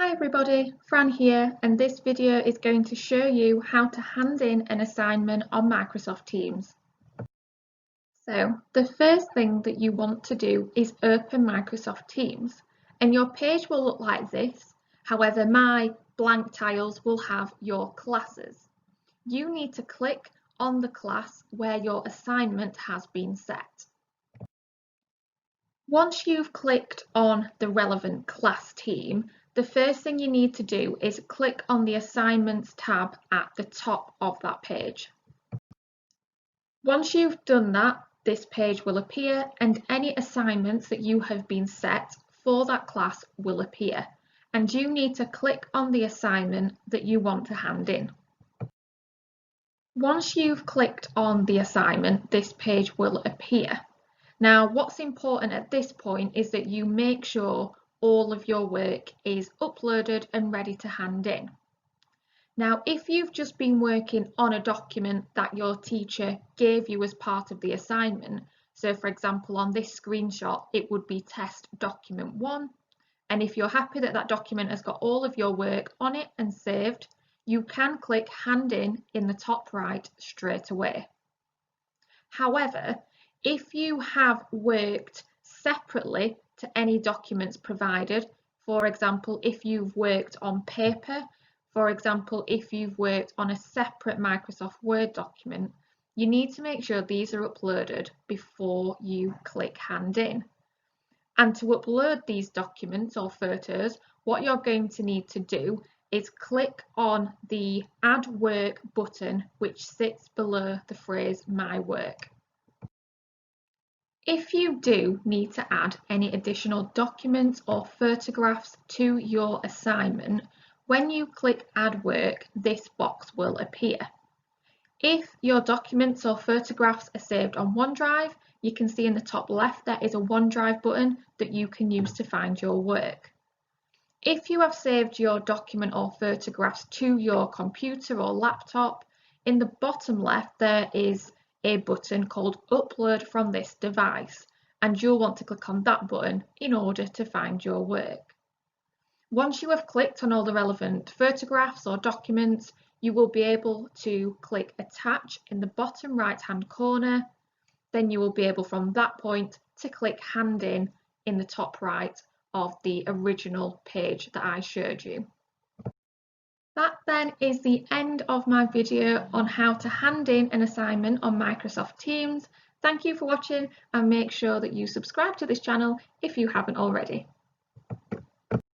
Hi everybody, Fran here, and this video is going to show you how to hand in an assignment on Microsoft Teams. So the first thing that you want to do is open Microsoft Teams, and your page will look like this. However, my blank tiles will have your classes. You need to click on the class where your assignment has been set. Once you've clicked on the relevant class team, the first thing you need to do is click on the Assignments tab at the top of that page. Once you've done that, this page will appear and any assignments that you have been set for that class will appear, and you need to click on the assignment that you want to hand in. Once you've clicked on the assignment, this page will appear. Now, what's important at this point is that you make sure all of your work is uploaded and ready to hand in. Now, if you've just been working on a document that your teacher gave you as part of the assignment, so for example, on this screenshot, it would be test document 1. And if you're happy that that document has got all of your work on it and saved, you can click hand in the top right straight away. However, if you have worked separately to any documents provided, for example, if you've worked on paper, for example, if you've worked on a separate Microsoft Word document, you need to make sure these are uploaded before you click hand in. And to upload these documents or photos, what you're going to need to do is click on the Add Work button, which sits below the phrase My Work. If you do need to add any additional documents or photographs to your assignment, when you click Add Work, this box will appear. If your documents or photographs are saved on OneDrive, you can see in the top left there is a OneDrive button that you can use to find your work. If you have saved your document or photographs to your computer or laptop, in the bottom left there is a button called Upload from this device, and you'll want to click on that button in order to find your work. Once you have clicked on all the relevant photographs or documents, you will be able to click Attach in the bottom right hand corner. Then you will be able from that point to click Hand in the top right of the original page that I showed you. That then is the end of my video on how to hand in an assignment on Microsoft Teams. Thank you for watching, and make sure that you subscribe to this channel if you haven't already.